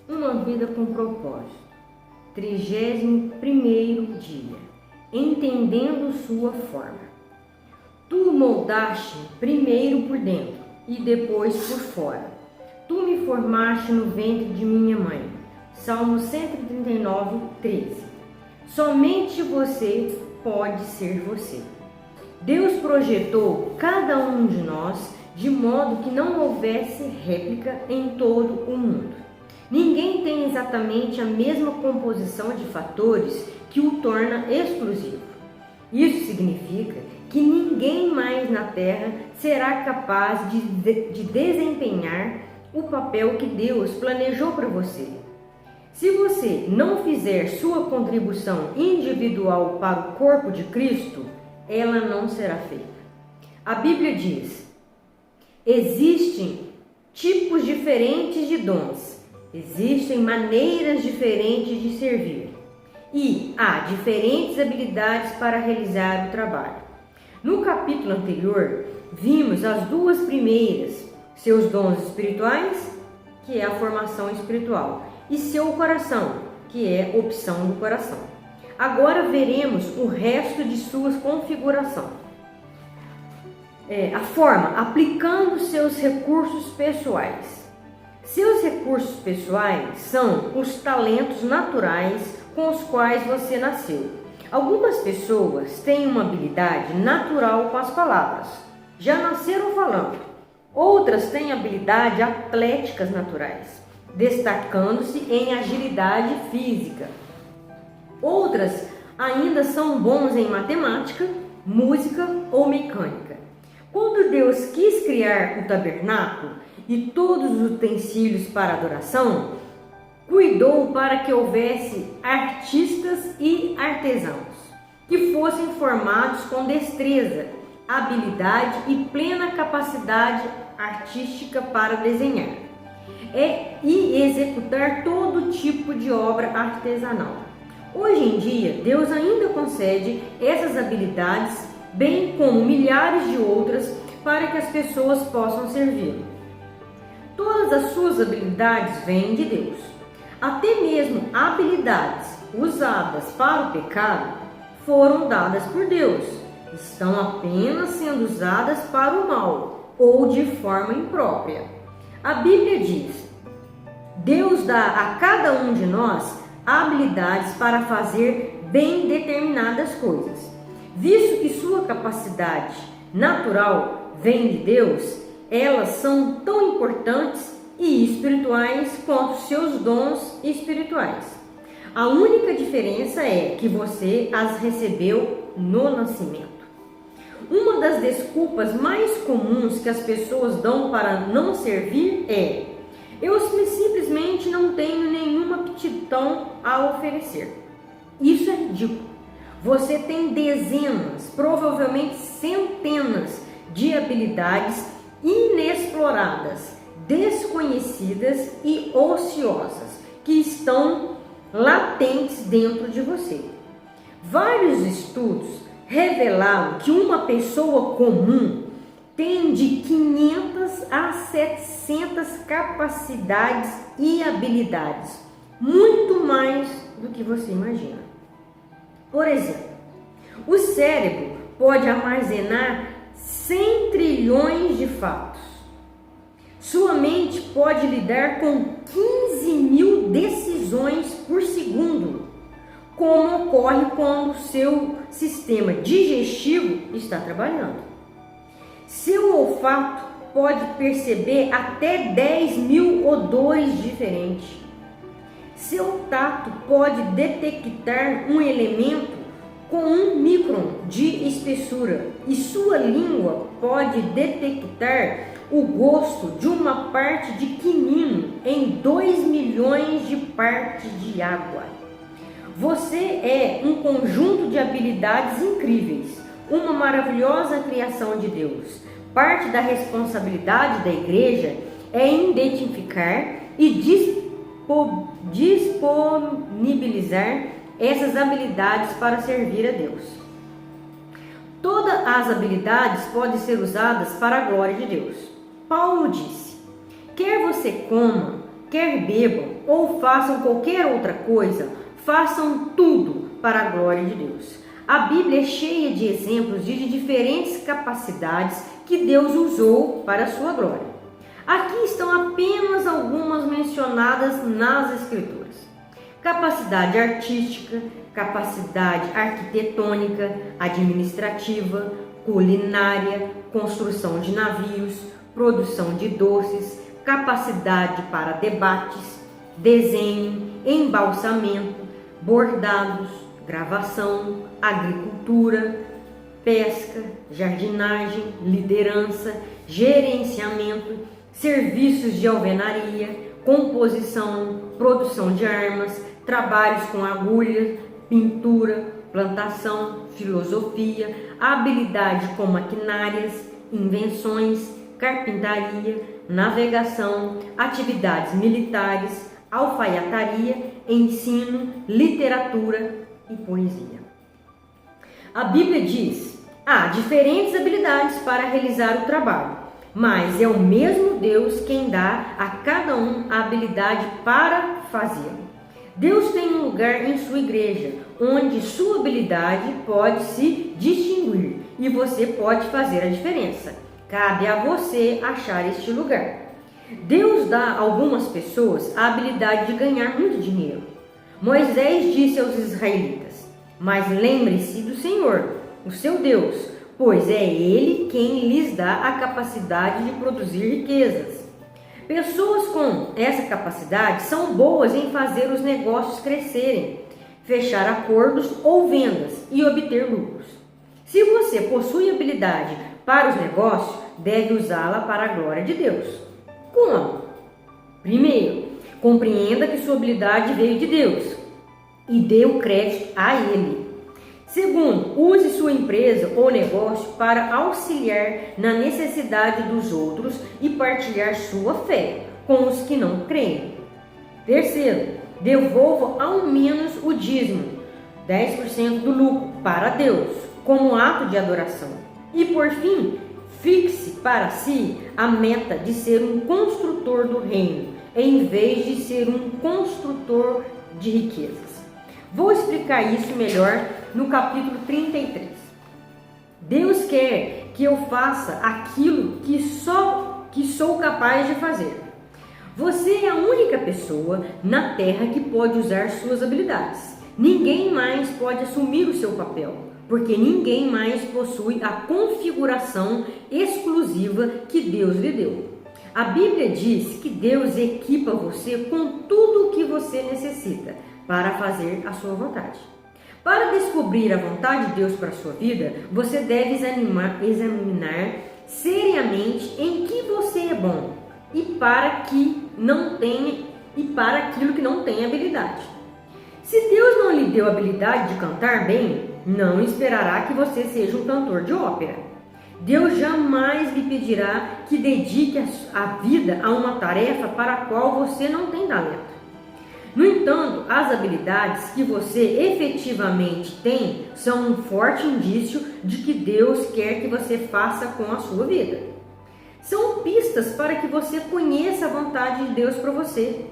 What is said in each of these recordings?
Uma vida com propósito. 31º dia. Entendendo sua forma. Tu moldaste primeiro por dentro e depois por fora. Tu me formaste no ventre de minha mãe. Salmo 139, 13. Somente você pode ser você. Deus projetou cada um de nós de modo que não houvesse réplica em todo o mundo. Ninguém tem exatamente a mesma composição de fatores que o torna exclusivo. Isso significa que ninguém mais na Terra será capaz de desempenhar o papel que Deus planejou para você. Se você não fizer sua contribuição individual para o corpo de Cristo, ela não será feita. A Bíblia diz: existem tipos diferentes de dons, existem maneiras diferentes de servir e há diferentes habilidades para realizar o trabalho. No capítulo anterior, vimos as duas primeiras, seus dons espirituais, que é a formação espiritual, e seu coração, que é opção do coração. Agora veremos o resto de sua configuração. A forma, aplicando seus recursos pessoais. Seus recursos pessoais são os talentos naturais com os quais você nasceu. Algumas pessoas têm uma habilidade natural com as palavras, já nasceram falando. Outras têm habilidades atléticas naturais, destacando-se em agilidade física. Outras ainda são bons em matemática, música ou mecânica. Quando Deus quis criar o tabernáculo e todos os utensílios para adoração, cuidou para que houvesse artistas e artesãos que fossem formados com destreza, habilidade e plena capacidade artística para desenhar e executar todo tipo de obra artesanal. Hoje em dia, Deus ainda concede essas habilidades, bem como milhares de outras, para que as pessoas possam servi-lo. Todas as suas habilidades vêm de Deus. Até mesmo habilidades usadas para o pecado foram dadas por Deus. Estão apenas sendo usadas para o mal ou de forma imprópria. A Bíblia diz: Deus dá a cada um de nós habilidades para fazer bem determinadas coisas. Visto que sua capacidade natural vem de Deus, elas são tão importantes e espirituais quanto seus dons espirituais. A única diferença é que você as recebeu no nascimento. Uma das desculpas mais comuns que as pessoas dão para não servir é: eu simplesmente não tenho nenhuma aptidão a oferecer. Isso é ridículo. Você tem dezenas, provavelmente centenas de habilidades inexploradas, desconhecidas e ociosas que estão latentes dentro de você. Vários estudos revelaram que uma pessoa comum tem de 500 a 700 capacidades e habilidades, muito mais do que você imagina. Por exemplo, o cérebro pode armazenar 100 trilhões de fatos. Sua mente pode lidar com 15.000 decisões por segundo, como ocorre quando seu sistema digestivo está trabalhando. Seu olfato pode perceber até 10.000 odores diferentes. Seu tato pode detectar um elemento com 1 micron de espessura e sua língua pode detectar o gosto de uma parte de quinino em 2 milhões de partes de água. Você é um conjunto de habilidades incríveis, uma maravilhosa criação de Deus. Parte da responsabilidade da igreja é identificar e disponibilizar essas habilidades para servir a Deus. Todas as habilidades podem ser usadas para a glória de Deus. Paulo disse: quer você coma, quer bebam ou façam qualquer outra coisa, façam tudo para a glória de Deus. A Bíblia é cheia de exemplos de diferentes capacidades que Deus usou para a sua glória. Aqui estão apenas algumas mencionadas nas Escrituras: capacidade artística, capacidade arquitetônica, administrativa, culinária, construção de navios, produção de doces, capacidade para debates, desenho, embalsamento, bordados, gravação, agricultura, pesca, jardinagem, liderança, gerenciamento, serviços de alvenaria, composição, produção de armas, trabalhos com agulha, pintura, plantação, filosofia, habilidade com maquinárias, invenções, carpintaria, navegação, atividades militares, alfaiataria, ensino, literatura e poesia. A Bíblia diz: há diferentes habilidades para realizar o trabalho, mas é o mesmo Deus quem dá a cada um a habilidade para fazê-lo. Deus tem um lugar em sua igreja onde sua habilidade pode se distinguir e você pode fazer a diferença. Cabe a você achar este lugar. Deus dá a algumas pessoas a habilidade de ganhar muito dinheiro. Moisés disse aos israelitas: mas lembre-se do Senhor, o seu Deus, pois é Ele quem lhes dá a capacidade de produzir riquezas. Pessoas com essa capacidade são boas em fazer os negócios crescerem, fechar acordos ou vendas e obter lucros. Se você possui habilidade para os negócios, deve usá-la para a glória de Deus. Como? Primeiro, compreenda que sua habilidade veio de Deus e dê o crédito a Ele. Segundo, use sua empresa ou negócio para auxiliar na necessidade dos outros e partilhar sua fé com os que não creem. Terceiro, devolva ao menos o dízimo, 10% do lucro, para Deus, como ato de adoração. E por fim, fixe para si a meta de ser um construtor do reino, em vez de ser um construtor de riquezas. Vou explicar isso melhor no capítulo 33. Deus quer que eu faça aquilo que sou capaz de fazer. Você é a única pessoa na Terra que pode usar suas habilidades. Ninguém mais pode assumir o seu papel, porque ninguém mais possui a configuração exclusiva que Deus lhe deu. A Bíblia diz que Deus equipa você com tudo o que você necessita para fazer a sua vontade. Para descobrir a vontade de Deus para a sua vida, você deve examinar seriamente em que você é bom e para aquilo que não tem habilidade. Se Deus não lhe deu a habilidade de cantar bem, não esperará que você seja um cantor de ópera. Deus jamais lhe pedirá que dedique a vida a uma tarefa para a qual você não tem talento. No entanto, as habilidades que você efetivamente tem são um forte indício de que Deus quer que você faça com a sua vida. São pistas para que você conheça a vontade de Deus para você.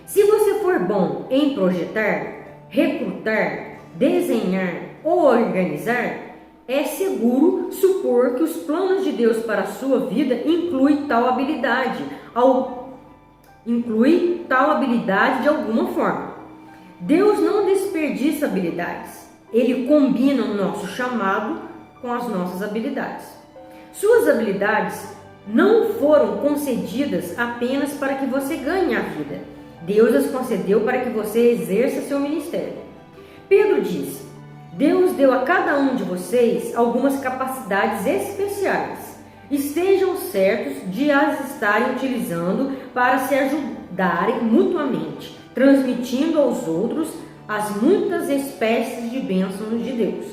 Se você for bom em projetar, recrutar, desenhar ou organizar, é seguro supor que os planos de Deus para a sua vida incluem tal habilidade de alguma forma. Deus não desperdiça habilidades. Ele combina o nosso chamado com as nossas habilidades. Suas habilidades não foram concedidas apenas para que você ganhe a vida. Deus as concedeu para que você exerça seu ministério. Pedro disse: Deus deu a cada um de vocês algumas capacidades especiais. Estejam certos de as estarem utilizando para se ajudarem mutuamente, transmitindo aos outros as muitas espécies de bênçãos de Deus.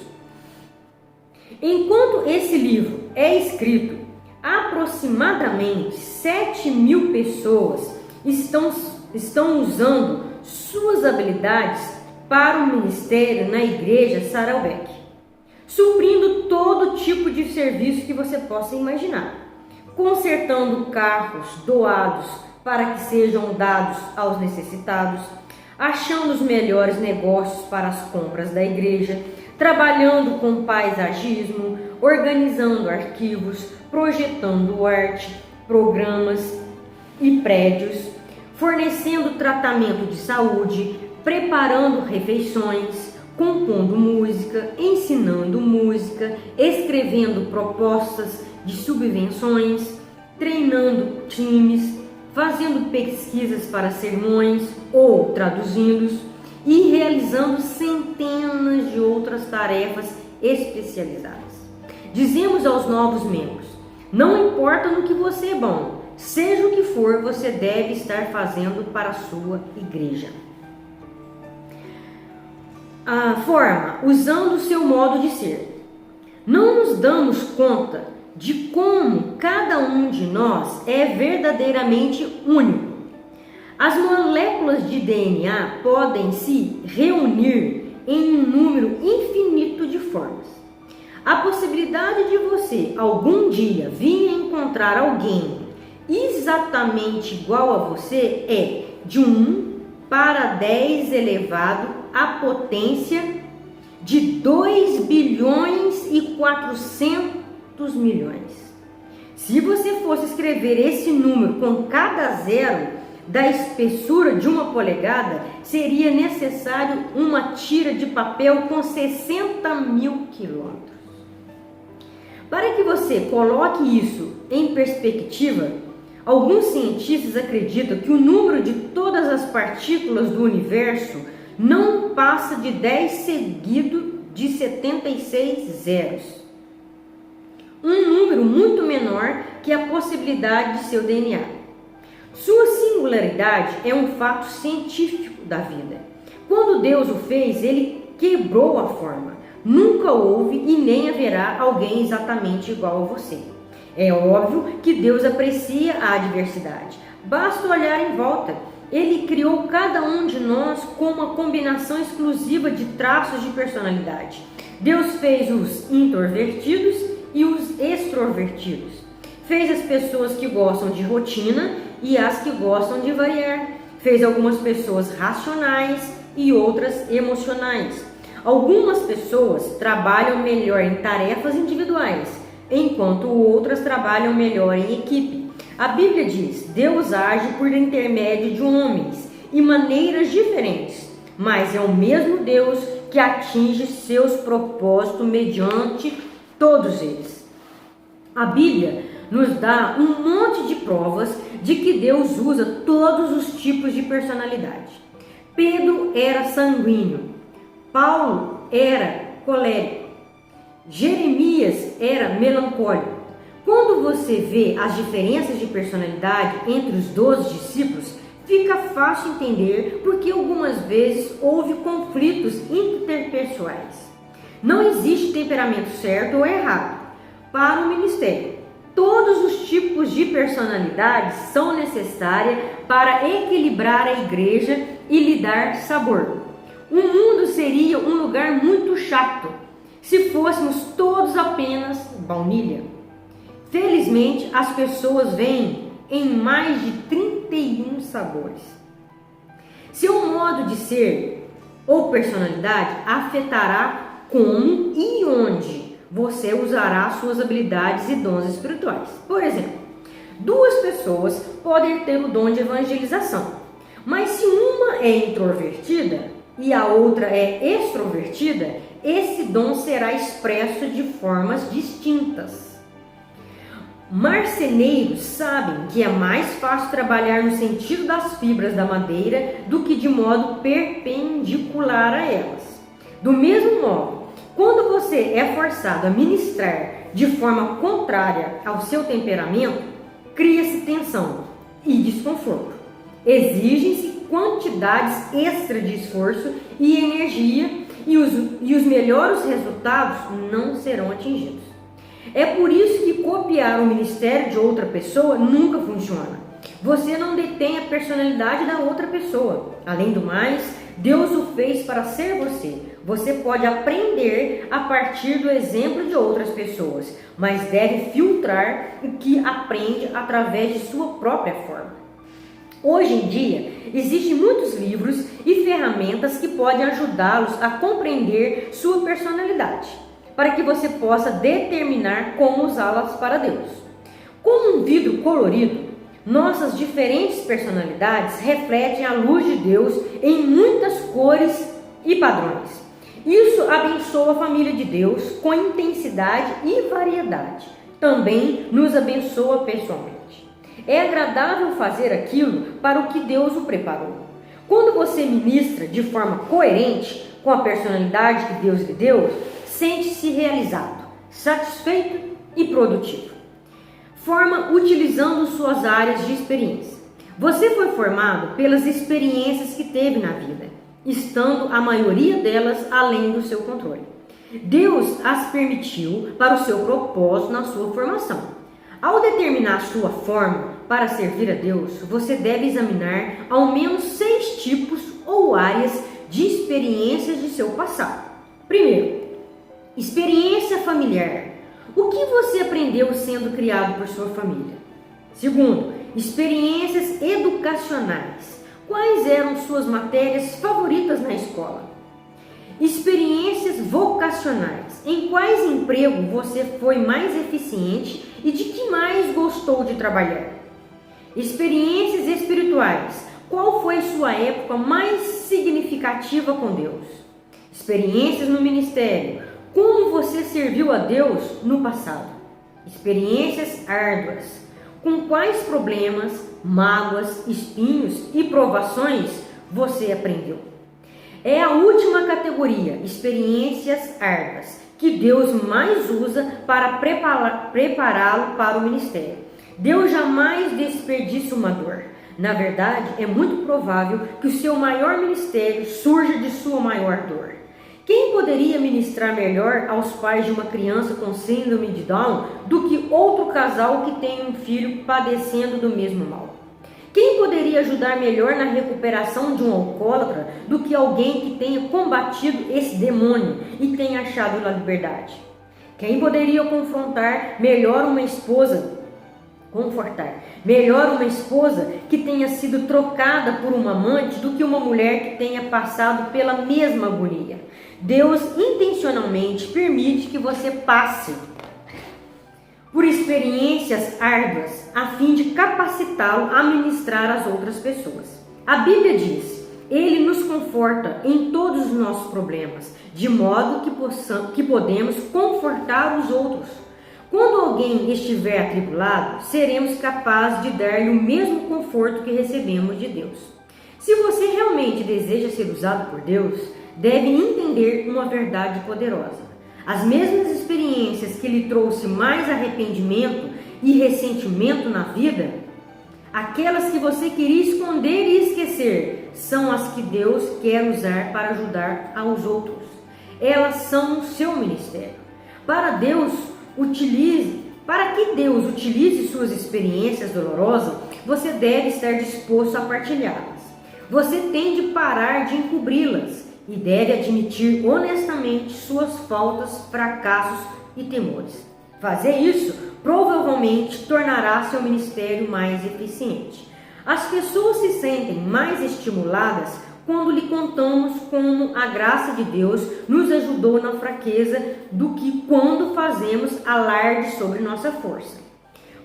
Enquanto esse livro é escrito, aproximadamente 7.000 pessoas estão usando suas habilidades para o ministério na igreja Saddleback, suprindo todo tipo de serviço que você possa imaginar, consertando carros doados para que sejam dados aos necessitados, achando os melhores negócios para as compras da igreja, trabalhando com paisagismo, organizando arquivos, projetando arte, programas e prédios, fornecendo tratamento de saúde, preparando refeições, compondo música, ensinando música, escrevendo propostas de subvenções, treinando times, fazendo pesquisas para sermões ou traduzindo-os e realizando centenas de outras tarefas especializadas. Dizemos aos novos membros: não importa no que você é bom, seja o que for, você deve estar fazendo para a sua igreja. A forma, usando o seu modo de ser. Não nos damos conta de como cada um de nós é verdadeiramente único. As moléculas de DNA podem se reunir em um número infinito de formas. A possibilidade de você algum dia vir a encontrar alguém exatamente igual a você é de 1 para 10 elevado à potência de 2 bilhões e 400 milhões. Se você fosse escrever esse número com cada zero da espessura de 1 polegada, seria necessário uma tira de papel com 60.000 quilômetros. Para que você coloque isso em perspectiva, alguns cientistas acreditam que o número de todas as partículas do universo não passa de 10 seguido de 76 zeros. Um número muito menor que a possibilidade de seu DNA. Sua singularidade é um fato científico da vida. Quando Deus o fez, ele quebrou a forma. Nunca houve e nem haverá alguém exatamente igual a você. É óbvio que Deus aprecia a diversidade. Basta olhar em volta. Ele criou cada um de nós com uma combinação exclusiva de traços de personalidade. Deus fez os introvertidos e os extrovertidos. Fez as pessoas que gostam de rotina e as que gostam de variar. Fez algumas pessoas racionais e outras emocionais. Algumas pessoas trabalham melhor em tarefas individuais, enquanto outras trabalham melhor em equipe. A Bíblia diz: Deus age por intermédio de homens e maneiras diferentes, mas é o mesmo Deus que atinge seus propósitos mediante todos eles. A Bíblia nos dá um monte de provas de que Deus usa todos os tipos de personalidade. Pedro era sanguíneo, Paulo era colérico, Jeremias era melancólico. Quando você vê as diferenças de personalidade entre os 12 discípulos, fica fácil entender porque algumas vezes houve conflitos interpessoais. Não existe temperamento certo ou errado para o ministério. Todos os tipos de personalidade são necessárias para equilibrar a igreja e lhe dar sabor. O mundo seria um lugar muito chato se fôssemos todos apenas baunilha. Felizmente, as pessoas vêm em mais de 31 sabores. Seu modo de ser ou personalidade afetará como e onde você usará suas habilidades e dons espirituais. Por exemplo, 2 pessoas podem ter o dom de evangelização, mas se uma é introvertida e a outra é extrovertida, esse dom será expresso de formas distintas. Marceneiros sabem que é mais fácil trabalhar no sentido das fibras da madeira do que de modo perpendicular a elas. Do mesmo modo, quando você é forçado a ministrar de forma contrária ao seu temperamento, cria-se tensão e desconforto. Exigem-se quantidades extra de esforço e energia e os melhores resultados não serão atingidos. É por isso que copiar o ministério de outra pessoa nunca funciona. Você não detém a personalidade da outra pessoa. Além do mais, Deus o fez para ser você. Você pode aprender a partir do exemplo de outras pessoas, mas deve filtrar o que aprende através de sua própria forma. Hoje em dia, existem muitos livros e ferramentas que podem ajudá-los a compreender sua personalidade, para que você possa determinar como usá-las para Deus. Como um vidro colorido, nossas diferentes personalidades refletem a luz de Deus em muitas cores e padrões. Isso abençoa a família de Deus com intensidade e variedade. Também nos abençoa pessoalmente. É agradável fazer aquilo para o que Deus o preparou. Quando você ministra de forma coerente com a personalidade que Deus lhe deu, sente-se realizado, satisfeito e produtivo. Forma utilizando suas áreas de experiência. Você foi formado pelas experiências que teve na vida, estando a maioria delas além do seu controle. Deus as permitiu para o seu propósito na sua formação. Ao determinar sua forma para servir a Deus, você deve examinar ao menos 6 tipos ou áreas de experiências de seu passado. Primeiro, experiência familiar. O que você aprendeu sendo criado por sua família? Segundo, experiências educacionais. Quais eram suas matérias favoritas na escola? Experiências vocacionais. Em quais empregos você foi mais eficiente e de que mais gostou de trabalhar? Experiências espirituais. Qual foi sua época mais significativa com Deus? Experiências no ministério. Como você serviu a Deus no passado? Experiências árduas. Com quais problemas, mágoas, espinhos e provações você aprendeu? É a última categoria, experiências árduas, que Deus mais usa para prepará-lo para o ministério. Deus jamais desperdiça uma dor. Na verdade, é muito provável que o seu maior ministério surja de sua maior dor. Quem poderia ministrar melhor aos pais de uma criança com síndrome de Down do que outro casal que tem um filho padecendo do mesmo mal? Quem poderia ajudar melhor na recuperação de um alcoólatra do que alguém que tenha combatido esse demônio e tenha achado a liberdade? Quem poderia confortar melhor uma esposa que tenha sido trocada por uma amante do que uma mulher que tenha passado pela mesma agonia? Deus intencionalmente permite que você passe por experiências árduas a fim de capacitá-lo a ministrar às outras pessoas. A Bíblia diz: Ele nos conforta em todos os nossos problemas, de modo que podemos confortar os outros. Quando alguém estiver atribulado, seremos capazes de dar-lhe o mesmo conforto que recebemos de Deus. Se você realmente deseja ser usado por Deus, deve entender uma verdade poderosa. As mesmas experiências que lhe trouxe mais arrependimento e ressentimento na vida, aquelas que você queria esconder e esquecer, são as que Deus quer usar para ajudar aos outros. Elas são o seu ministério. Para que Deus utilize suas experiências dolorosas, você deve estar disposto a partilhá-las. Você tem de parar de encobri-las e deve admitir honestamente suas faltas, fracassos e temores. Fazer isso provavelmente tornará seu ministério mais eficiente. As pessoas se sentem mais estimuladas quando lhe contamos como a graça de Deus nos ajudou na fraqueza do que quando fazemos alarde sobre nossa força.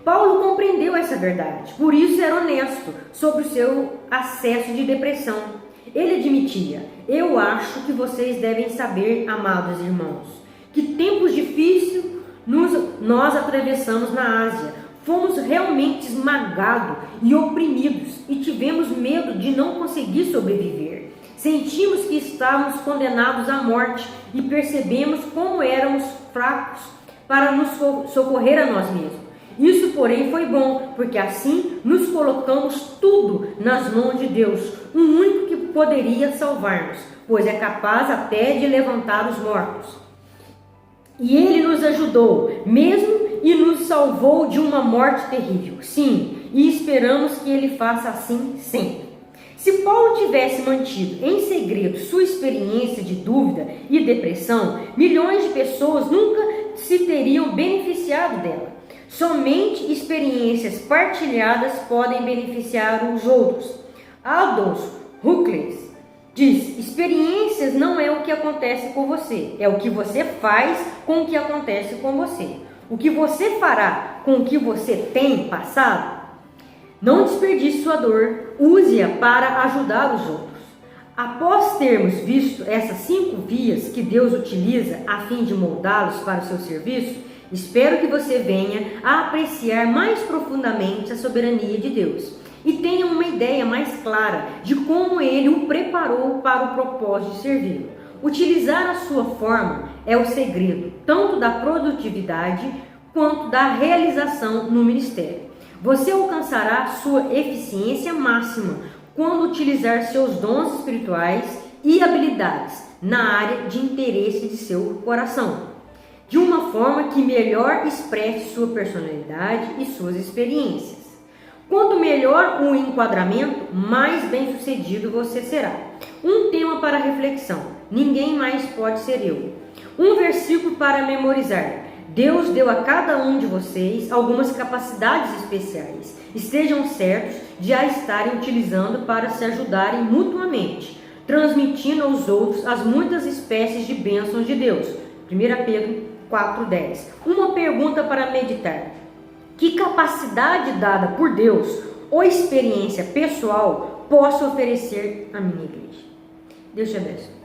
Paulo compreendeu essa verdade, por isso era honesto sobre o seu acesso de depressão. Ele admitia: eu acho que vocês devem saber, amados irmãos, que tempos difíceis nós atravessamos na Ásia. Fomos realmente esmagados e oprimidos e tivemos medo de não conseguir sobreviver. Sentimos que estávamos condenados à morte e percebemos como éramos fracos para nos socorrer a nós mesmos. Isso, porém, foi bom, porque assim nos colocamos tudo nas mãos de Deus, o único que poderia salvar-nos, pois é capaz até de levantar os mortos. E Ele nos ajudou, mesmo e nos salvou de uma morte terrível. Sim, e esperamos que Ele faça assim sempre. Se Paulo tivesse mantido em segredo sua experiência de dúvida e depressão, milhões de pessoas nunca se teriam beneficiado dela. Somente experiências partilhadas podem beneficiar os outros. Aldous Huxley diz: experiências não é o que acontece com você, é o que você faz com o que acontece com você. O que você fará com o que você tem passado? Não desperdice sua dor, use-a para ajudar os outros. Após termos visto essas 5 vias que Deus utiliza a fim de moldá-los para o seu serviço, espero que você venha a apreciar mais profundamente a soberania de Deus e tenha uma ideia mais clara de como Ele o preparou para o propósito de servi-lo. Utilizar a sua forma é o segredo tanto da produtividade quanto da realização no ministério. Você alcançará sua eficiência máxima quando utilizar seus dons espirituais e habilidades na área de interesse de seu coração, de uma forma que melhor expresse sua personalidade e suas experiências. Quanto melhor o enquadramento, mais bem-sucedido você será. Um tema para reflexão: ninguém mais pode ser eu. Um versículo para memorizar: Deus deu a cada um de vocês algumas capacidades especiais. Estejam certos de a estarem utilizando para se ajudarem mutuamente, transmitindo aos outros as muitas espécies de bênçãos de Deus. 1 Pedro 4:10. Uma pergunta para meditar: que capacidade dada por Deus ou experiência pessoal posso oferecer à minha igreja? Deus te abençoe.